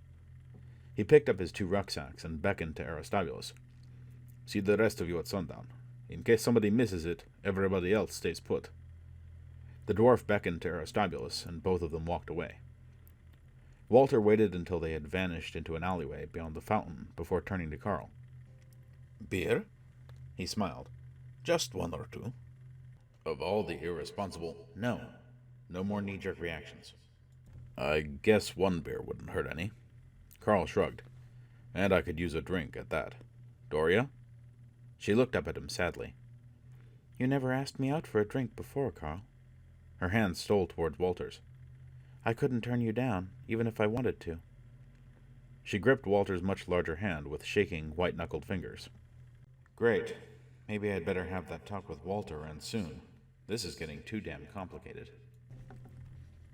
He picked up his 2 rucksacks and beckoned to Aristobulus. See the rest of you at sundown. In case somebody misses it, everybody else stays put. The dwarf beckoned to Aristobulus, and both of them walked away. Walter waited until they had vanished into an alleyway beyond the fountain before turning to Carl. Beer? He smiled. Just 1 or 2. Of all the irresponsible... No. No more knee-jerk reactions. I guess 1 beer wouldn't hurt any. Carl shrugged. And I could use a drink at that. Doria? She looked up at him sadly. You never asked me out for a drink before, Carl. Her hand stole towards Walter's. I couldn't turn you down, even if I wanted to. She gripped Walter's much larger hand with shaking, white-knuckled fingers. Great. Maybe I'd better have that talk with Walter, and soon. This is getting too damn complicated.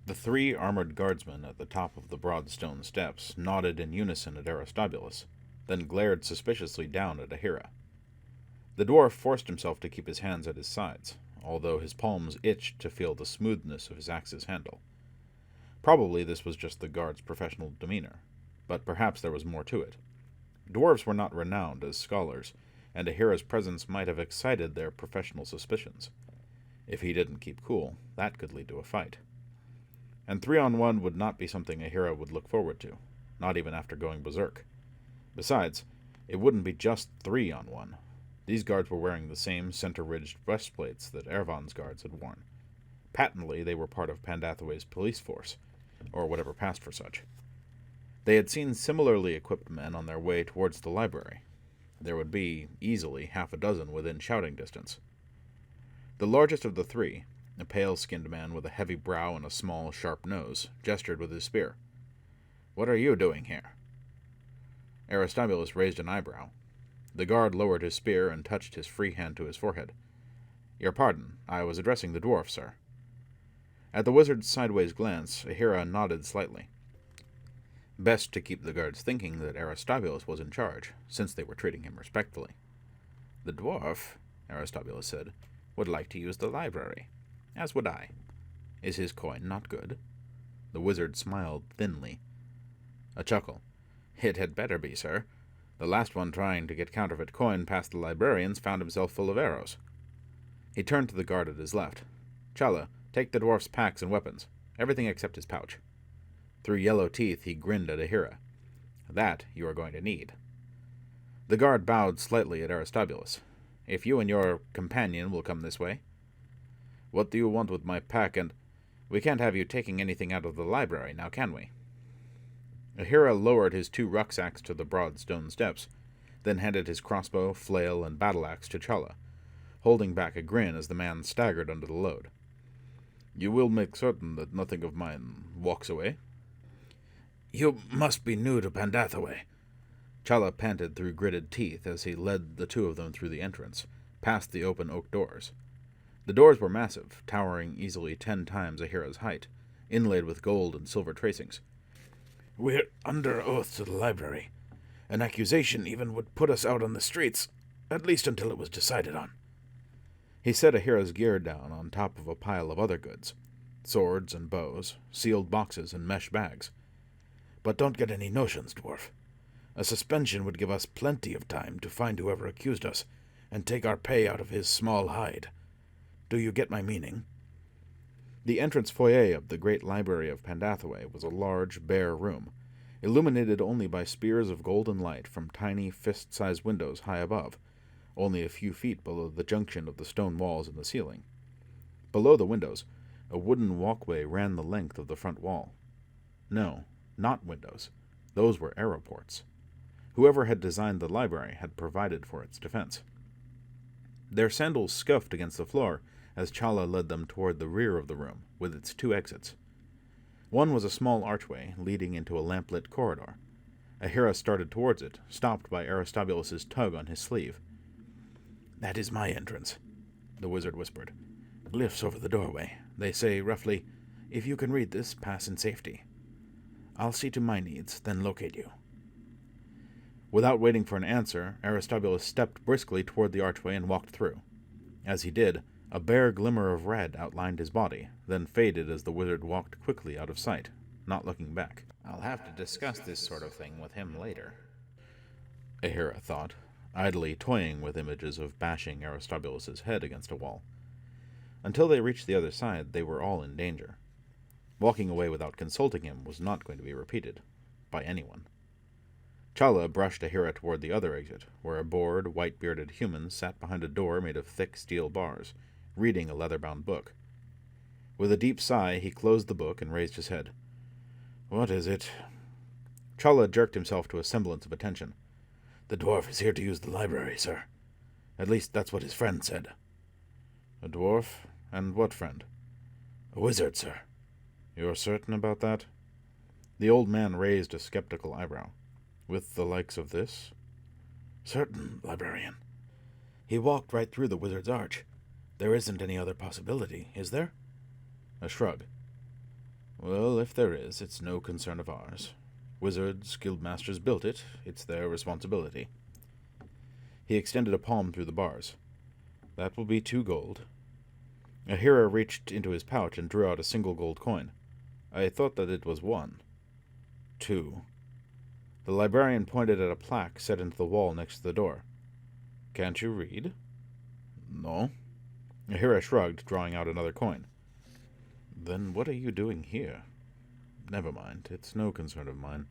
The 3 armored guardsmen at the top of the broad stone steps nodded in unison at Aristobulus, then glared suspiciously down at Ahira. The dwarf forced himself to keep his hands at his sides, although his palms itched to feel the smoothness of his axe's handle. Probably this was just the guard's professional demeanor, but perhaps there was more to it. Dwarves were not renowned as scholars, and Ahira's presence might have excited their professional suspicions. If he didn't keep cool, that could lead to a fight. And 3-on-1 would not be something Ahira would look forward to, not even after going berserk. Besides, it wouldn't be just 3-on-1. These guards were wearing the same center-ridged breastplates that Ervan's guards had worn. Patently, they were part of Pendathaway's police force, or whatever passed for such. They had seen similarly equipped men on their way towards the library. There would be, easily, 6 within shouting distance. The largest of the 3, a pale-skinned man with a heavy brow and a small, sharp nose, gestured with his spear. What are you doing here? Aristobulus raised an eyebrow. The guard lowered his spear and touched his free hand to his forehead. Your pardon, I was addressing the dwarf, sir. At the wizard's sideways glance, Ahira nodded slightly. Best to keep the guards thinking that Aristobulus was in charge, since they were treating him respectfully. The dwarf, Aristobulus said, would like to use the library. As would I. Is his coin not good? The wizard smiled thinly. A chuckle. It had better be, sir. The last one trying to get counterfeit coin past the librarians found himself full of arrows. He turned to the guard at his left. Chala, take the dwarf's packs and weapons. Everything except his pouch. Through yellow teeth he grinned at Ahira. That you are going to need. The guard bowed slightly at Aristobulus. If you and your companion will come this way. What do you want with my pack, and... We can't have you taking anything out of the library, now can we? Ahira lowered his 2 rucksacks to the broad stone steps, then handed his crossbow, flail, and battle-axe to Chala, holding back a grin as the man staggered under the load. You will make certain that nothing of mine walks away? You must be new to Pendathaway. Chala panted through gritted teeth as he led the 2 of them through the entrance, past the open oak doors. The doors were massive, towering easily 10 times Ahira's height, inlaid with gold and silver tracings. We're under oath to the library. An accusation even would put us out on the streets, at least until it was decided on. He set Ahira's gear down on top of a pile of other goods, swords and bows, sealed boxes and mesh bags. But don't get any notions, dwarf. A suspension would give us plenty of time to find whoever accused us, and take our pay out of his small hide. Do you get my meaning? The entrance foyer of the great library of Pendathaway was a large, bare room, illuminated only by spears of golden light from tiny, fist-sized windows high above, only a few feet below the junction of the stone walls and the ceiling. Below the windows, a wooden walkway ran the length of the front wall. No, not windows. Those were aeroports. Whoever had designed the library had provided for its defense. Their sandals scuffed against the floor as Chala led them toward the rear of the room, with its 2 exits. One was a small archway leading into a lamplit corridor. Ahira started towards it, stopped by Aristobulus's tug on his sleeve. "That is my entrance," the wizard whispered. "Glyphs over the doorway. They say, roughly, 'If you can read this, pass in safety.' I'll see to my needs, then locate you." Without waiting for an answer, Aristobulus stepped briskly toward the archway and walked through. As he did, a bare glimmer of red outlined his body, then faded as the wizard walked quickly out of sight, not looking back. "I'll have to discuss this sort of thing with him later," Ahira thought, idly toying with images of bashing Aristobulus's head against a wall. Until they reached the other side, they were all in danger. Walking away without consulting him was not going to be repeated, by anyone. Chala brushed Ahira toward the other exit, where a bored, white-bearded human sat behind a door made of thick steel bars, reading a leather-bound book. With a deep sigh, he closed the book and raised his head. "What is it?" Chala jerked himself to a semblance of attention. "The dwarf is here to use the library, sir. At least that's what his friend said." "A dwarf? And what friend?" "A wizard, sir." "You're certain about that?" The old man raised a skeptical eyebrow. "With the likes of this?" "Certain, librarian. He walked right through the wizard's arch. There isn't any other possibility, is there?" A shrug. "Well, if there is, it's no concern of ours. Wizards, guildmasters built it. It's their responsibility." He extended a palm through the bars. "That will be 2 gold. Ahira reached into his pouch and drew out a single gold coin. "I thought that it was 1. 2. The librarian pointed at a plaque set into the wall next to the door. "Can't you read?" "No." Ahira shrugged, drawing out another coin. "Then what are you doing here?" "Never mind. It's no concern of mine.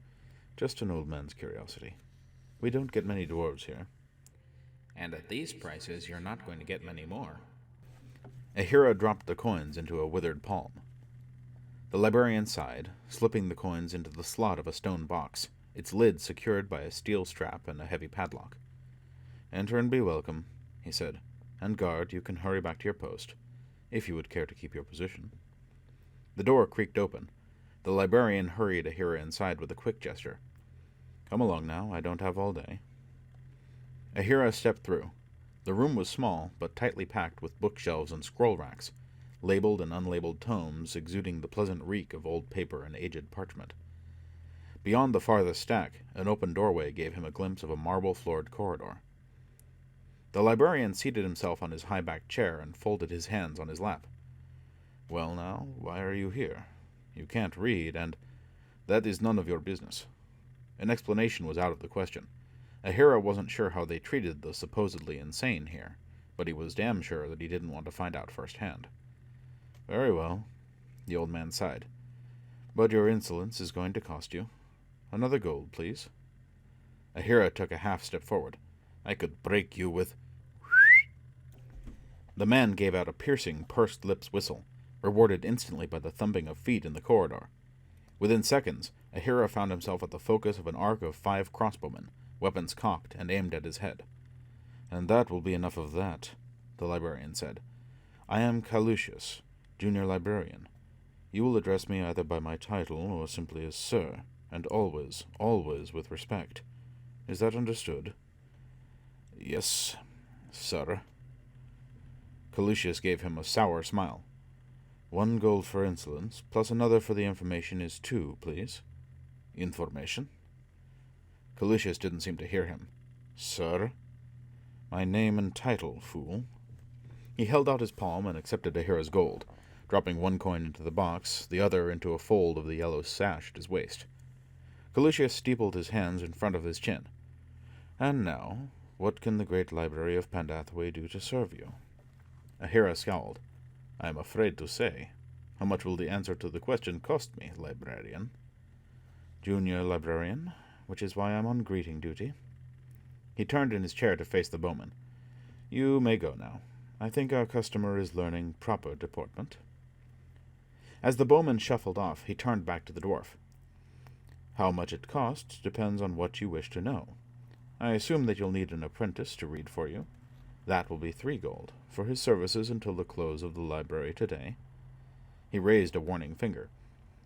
Just an old man's curiosity. We don't get many dwarves here." "And at these prices, you're not going to get many more." Ahira dropped the coins into a withered palm. The librarian sighed, slipping the coins into the slot of a stone box, its lid secured by a steel strap and a heavy padlock. "Enter and be welcome," he said. "And guard, you can hurry back to your post, if you would care to keep your position." The door creaked open. The librarian hurried Ahira inside with a quick gesture. "Come along now, I don't have all day." Ahira stepped through. The room was small, but tightly packed with bookshelves and scroll racks, labeled and unlabeled tomes exuding the pleasant reek of old paper and aged parchment. Beyond the farthest stack, an open doorway gave him a glimpse of a marble-floored corridor. The librarian seated himself on his high-backed chair and folded his hands on his lap. "Well now, why are you here? You can't read, and that is none of your business." An explanation was out of the question. Ahira wasn't sure how they treated the supposedly insane here, but he was damn sure that he didn't want to find out firsthand. "Very well," the old man sighed. "But your insolence is going to cost you. Another gold, please." Ahira took a half-step forward. "I could break you with—" The man gave out a piercing, pursed lips whistle, rewarded instantly by the thumping of feet in the corridor. Within seconds, Ahira found himself at the focus of an arc of 5 crossbowmen, weapons cocked and aimed at his head. "And that will be enough of that," the librarian said. "I am Calusius, junior librarian. You will address me either by my title or simply as Sir, and always, always with respect. Is that understood?" "Yes, sir." Calusius gave him a sour smile. 1 gold for insolence, plus another for the information is 2, please." "Information?" Calusius didn't seem to hear him. "Sir?" "My name and title, fool." He held out his palm and accepted Ahira's gold, dropping 1 coin into the box, the other into a fold of the yellow sash at his waist. Calusius steepled his hands in front of his chin. "And now, what can the great library of Pendathaway do to serve you?" Ahira scowled. "I am afraid to say. How much will the answer to the question cost me, librarian?" "Junior librarian, which is why I'm on greeting duty." He turned in his chair to face the bowman. "You may go now. I think our customer is learning proper deportment." As the bowman shuffled off, he turned back to the dwarf. How much it costs depends on what you wish to know. I assume that you'll need an apprentice to read for you. That will be 3 gold, for his services until the close of the library today." He raised a warning finger.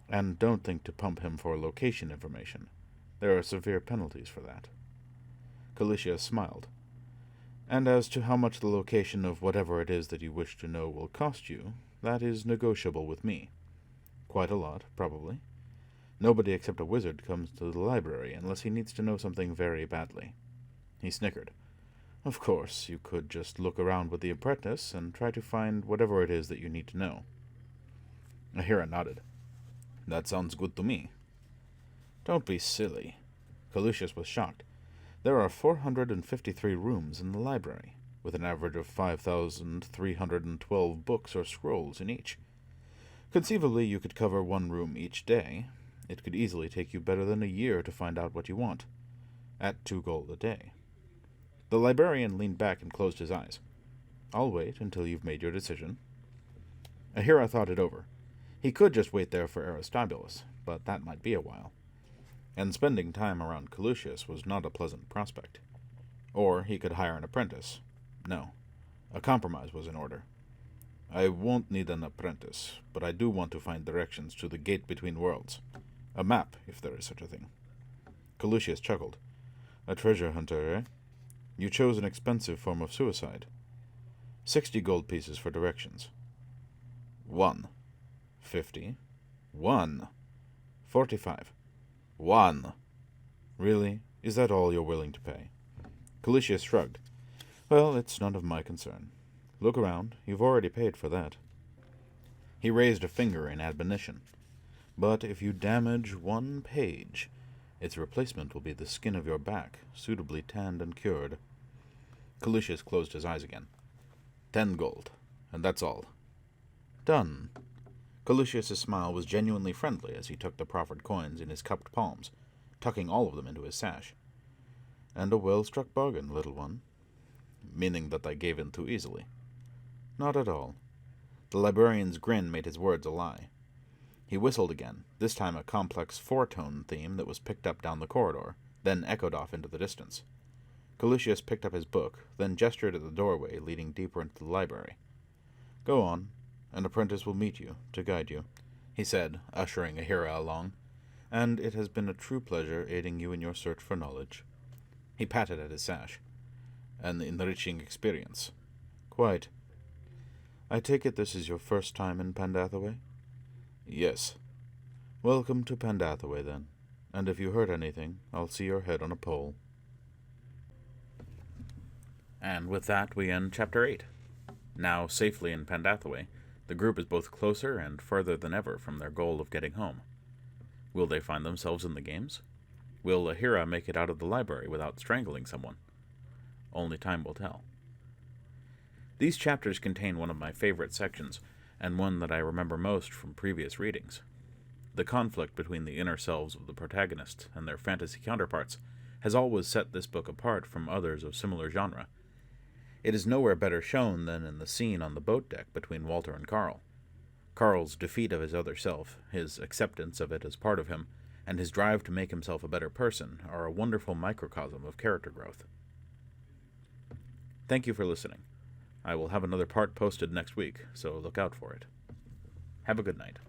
"And don't think to pump him for location information. There are severe penalties for that." Calicius smiled. "And as to how much the location of whatever it is that you wish to know will cost you, that is negotiable with me. Quite a lot, probably. Nobody except a wizard comes to the library unless he needs to know something very badly." He snickered. "Of course, you could just look around with the apprentice and try to find whatever it is that you need to know." Ahira nodded. "That sounds good to me." "Don't be silly." Calicius was shocked. "There are 453 rooms in the library, with an average of 5,312 books or scrolls in each. Conceivably, you could cover 1 room each day. It could easily take you better than a year to find out what you want, at 2 gold a day." The librarian leaned back and closed his eyes. "I'll wait until you've made your decision." Ahira thought it over. He could just wait there for Aristobulus, but that might be a while. And spending time around Calicius was not a pleasant prospect. Or he could hire an apprentice. No, a compromise was in order. "I won't need an apprentice, but I do want to find directions to the gate between worlds. A map, if there is such a thing." Calicius chuckled. "A treasure hunter, eh? You chose an expensive form of suicide. 60 gold pieces for directions." 1. 50. 1. 45. 1. "Really? Is that all you're willing to pay?" Calicius shrugged. "Well, it's none of my concern. Look around. You've already paid for that." He raised a finger in admonition. "But if you damage 1 page, its replacement will be the skin of your back, suitably tanned and cured." Calicius closed his eyes again. 10 gold, and that's all." "Done." Calicius's smile was genuinely friendly as he took the proffered coins in his cupped palms, tucking all of them into his sash. "And a well-struck bargain, little one." "Meaning that I gave in too easily?" "Not at all." The librarian's grin made his words a lie. He whistled again, this time a complex 4-tone theme that was picked up down the corridor, then echoed off into the distance. Calicius picked up his book, then gestured at the doorway leading deeper into the library. "Go on. An apprentice will meet you, to guide you," he said, ushering Ahira along. "And it has been a true pleasure aiding you in your search for knowledge." He patted at his sash. "An enriching experience." "Quite. I take it this is your first time in Pendathaway?" "Yes." "Welcome to Pendathaway, then. And if you hurt anything, I'll see your head on a pole." And with that, we end Chapter 8. Now safely in Pendathaway, the group is both closer and further than ever from their goal of getting home. Will they find themselves in the games? Will Ahira make it out of the library without strangling someone? Only time will tell. These chapters contain one of my favorite sections, and one that I remember most from previous readings. The conflict between the inner selves of the protagonists and their fantasy counterparts has always set this book apart from others of similar genre. It is nowhere better shown than in the scene on the boat deck between Walter and Carl. Carl's defeat of his other self, his acceptance of it as part of him, and his drive to make himself a better person are a wonderful microcosm of character growth. Thank you for listening. I will have another part posted next week, so look out for it. Have a good night.